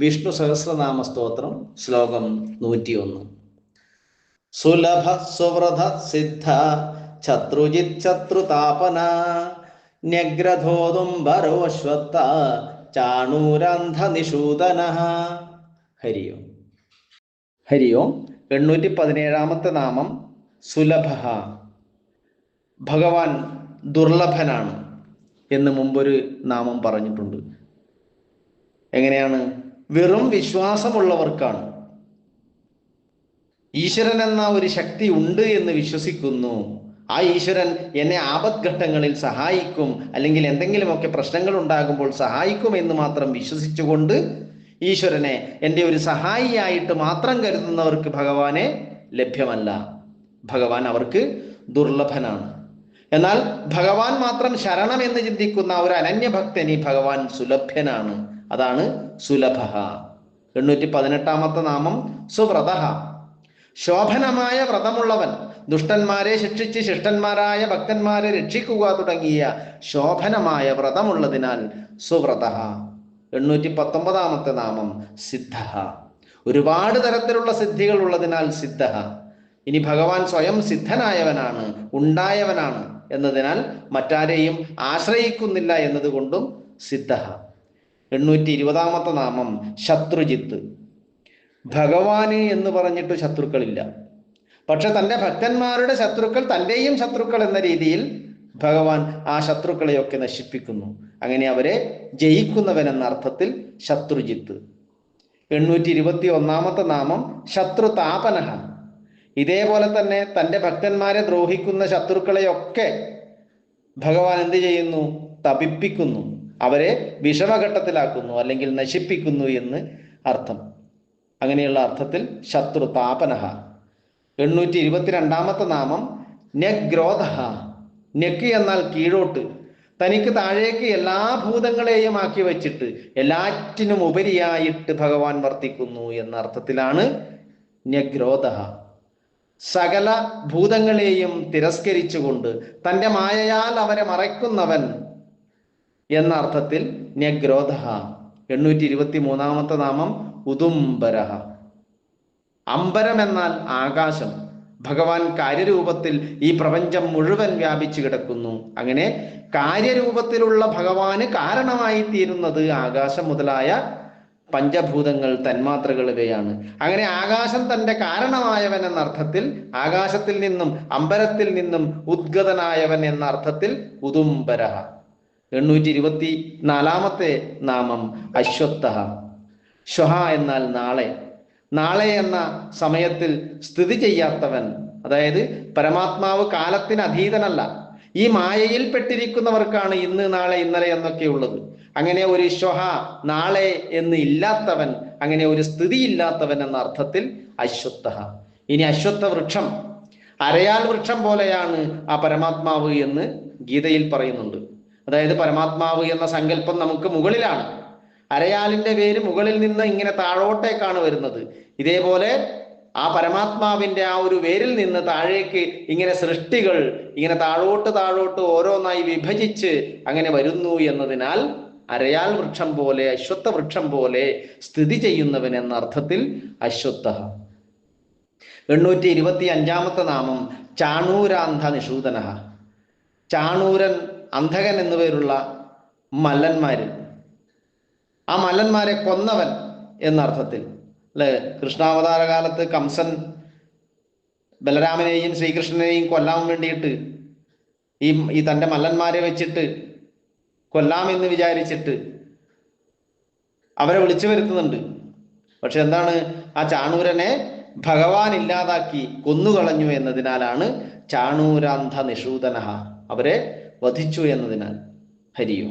വിഷ്ണു സഹസ്രനാമ സ്തോത്രം ശ്ലോകം 101. സുലഭ സുവ്രത സിദ്ധ ശത്രുജിത് ശത്രുതാപന ന്യഗ്രധോദുംബരോശ്വത്ത ചാണൂരാന്ധ നിഷൂദന. ഹരിയോം. ഹരിയോം. 817 നാമം സുലഭ. ഭഗവാൻ ദുർലഭനാണ് എന്ന് മുമ്പൊരു നാമം പറഞ്ഞിട്ടുണ്ട്. എങ്ങനെയാണ്? വെറും വിശ്വാസമുള്ളവർക്കാണ്. ഈശ്വരൻ എന്ന ഒരു ശക്തി ഉണ്ട് എന്ന് വിശ്വസിക്കുന്നു. ആ ഈശ്വരൻ എന്നെ ആപത്ഘട്ടങ്ങളിൽ സഹായിക്കും, അല്ലെങ്കിൽ എന്തെങ്കിലുമൊക്കെ പ്രശ്നങ്ങൾ ഉണ്ടാകുമ്പോൾ സഹായിക്കും എന്ന് മാത്രം വിശ്വസിച്ചുകൊണ്ട് ഈശ്വരനെ എൻ്റെ ഒരു സഹായിയായിട്ട് മാത്രം കരുതുന്നവർക്ക് ഭഗവാനെ ലഭ്യമല്ല. ഭഗവാൻ അവർക്ക് ദുർലഭനാണ്. എന്നാൽ ഭഗവാൻ മാത്രം ശരണം എന്ന് ചിന്തിക്കുന്ന ഒരു അനന്യഭക്തന് ഭഗവാൻ സുലഭ്യനാണ്. അതാണ് സുലഭ. 818 നാമം സുവ്രത. ശോഭനമായ വ്രതമുള്ളവൻ, ദുഷ്ടന്മാരെ ശിക്ഷിച്ച് ശിഷ്ടന്മാരായ ഭക്തന്മാരെ രക്ഷിക്കുക തുടങ്ങിയ ശോഭനമായ വ്രതമുള്ളതിനാൽ സുവ്രത. 819 നാമം സിദ്ധ. ഒരുപാട് തരത്തിലുള്ള സിദ്ധികൾ ഉള്ളതിനാൽ സിദ്ധ. ഇനി ഭഗവാൻ സ്വയം സിദ്ധനായവനാണ്, ഉണ്ടായവനാണ് എന്നതിനാൽ മറ്റാരെയും ആശ്രയിക്കുന്നില്ല എന്നതുകൊണ്ടും സിദ്ധ. 820 നാമം ശത്രുജിത്ത്. ഭഗവാന് എന്ന് പറഞ്ഞിട്ട് ശത്രുക്കളില്ല, പക്ഷെ തൻ്റെ ഭക്തന്മാരുടെ ശത്രുക്കൾ തൻ്റെയും ശത്രുക്കൾ എന്ന രീതിയിൽ ഭഗവാൻ ആ ശത്രുക്കളെയൊക്കെ നശിപ്പിക്കുന്നു. അങ്ങനെ അവരെ ജയിക്കുന്നവൻ എന്ന അർത്ഥത്തിൽ ശത്രുജിത്ത്. 821 നാമം ശത്രുതാപനഃ. ഇതേപോലെ തന്നെ തൻ്റെ ഭക്തന്മാരെ ദ്രോഹിക്കുന്ന ശത്രുക്കളെയൊക്കെ ഭഗവാൻ എന്ത് ചെയ്യുന്നു? തപിപ്പിക്കുന്നു, അവരെ വിഷമഘട്ടത്തിലാക്കുന്നു, അല്ലെങ്കിൽ നശിപ്പിക്കുന്നു എന്ന് അർത്ഥം. അങ്ങനെയുള്ള അർത്ഥത്തിൽ ശത്രുതാപനഃ. 822 നാമം ന്യഗ്രോധഃ. ന്യക്ക് എന്നാൽ കീഴോട്ട്. തനിക്ക് താഴേക്ക് എല്ലാ ഭൂതങ്ങളെയും ആക്കി വച്ചിട്ട് എല്ലാറ്റിനും ഉപരിയായിട്ട് ഭഗവാൻ വർത്തിക്കുന്നു എന്ന അർത്ഥത്തിലാണ് ന്യഗ്രോധഃ. സകല ഭൂതങ്ങളെയും തിരസ്കരിച്ചുകൊണ്ട് തൻ്റെ മായയാൽ അവരെ മറയ്ക്കുന്നവൻ എന്ന അർത്ഥത്തിൽ ന്യഗ്രോധഃ. 823 നാമം ഉദുംബരഃ. അംബരം എന്നാൽ ആകാശം. ഭഗവാൻ കാര്യരൂപത്തിൽ ഈ പ്രപഞ്ചം മുഴുവൻ വ്യാപിച്ചു കിടക്കുന്നു. അങ്ങനെ കാര്യരൂപത്തിലുള്ള ഭഗവാന് കാരണമായി തീരുന്നത് ആകാശം മുതലായ പഞ്ചഭൂതങ്ങൾ, തന്മാത്രകൾ ഇവയാണ്. അങ്ങനെ ആകാശം തൻ്റെ കാരണമായവൻ എന്ന അർത്ഥത്തിൽ, ആകാശത്തിൽ നിന്നും അംബരത്തിൽ നിന്നും ഉദ്ഗതനായവൻ എന്ന അർത്ഥത്തിൽ ഉദുംബരഃ. 824 നാമം അശ്വത്ഥഃ. ശ്വഃ എന്നാൽ നാളെ. നാളെ എന്ന സമയത്തിൽ സ്ഥിതി ചെയ്യാത്തവൻ, അതായത് പരമാത്മാവ് കാലത്തിന് അധീതനല്ല. ഈ മായയിൽ പെട്ടിരിക്കുന്നവർക്കാണ് ഇന്ന്, നാളെ, ഇന്നലെ എന്നൊക്കെ ഉള്ളത്. അങ്ങനെ ഒരു ശ്വഃ, നാളെ എന്ന് ഇല്ലാത്തവൻ, അങ്ങനെ ഒരു സ്ഥിതി ഇല്ലാത്തവൻ എന്ന അർത്ഥത്തിൽ അശ്വത്ഥഃ. ഇനി അശ്വത്ഥ വൃക്ഷം, അരയാൽ വൃക്ഷം പോലെയാണ് ആ പരമാത്മാവ് എന്ന് ഗീതയിൽ പറയുന്നുണ്ട്. അതായത് പരമാത്മാവ് എന്ന സങ്കല്പം നമുക്ക് മുകളിലാണ്. അരയാലിന്റെ വേര് മുകളിൽ നിന്ന് ഇങ്ങനെ താഴോട്ടേക്കാണ് വരുന്നത്. ഇതേപോലെ ആ പരമാത്മാവിന്റെ ആ ഒരു വേരിൽ നിന്ന് താഴേക്ക് ഇങ്ങനെ സൃഷ്ടികൾ ഇങ്ങനെ താഴോട്ട് താഴോട്ട് ഓരോന്നായി വിഭജിച്ച് അങ്ങനെ വരുന്നു എന്നതിനാൽ അരയാൽ വൃക്ഷം പോലെ, അശ്വത്ഥ വൃക്ഷം പോലെ സ്ഥിതി ചെയ്യുന്നവൻ എന്ന അർത്ഥത്തിൽ അശ്വത്ഥഃ. 825 നാമം ചാണൂരാന്ധ നിഷൂദനഃ. ചാണൂരൻ, അന്ധകൻ എന്നുപേരുള്ള മല്ലന്മാര്, ആ മല്ലന്മാരെ കൊന്നവൻ എന്നർത്ഥത്തിൽ അല്ലെ. കൃഷ്ണാവതാര കാലത്ത് കംസൻ ബലരാമനെയും ശ്രീകൃഷ്ണനെയും കൊല്ലാൻ വേണ്ടിയിട്ട് ഈ തൻ്റെ മല്ലന്മാരെ വെച്ചിട്ട് കൊല്ലാമെന്ന് വിചാരിച്ചിട്ട് അവരെ വിളിച്ചു വരുത്തുന്നുണ്ട്. പക്ഷെ എന്താണ്? ആ ചാണൂരനെ ഭഗവാൻ ഇല്ലാതാക്കി കൊന്നുകളഞ്ഞു എന്നതിനാലാണ് ചാണൂരാന്ധ നിഷൂദനഃ. അവരെ വധിച്ചു എന്നതിനാൽ. ഹരിയും.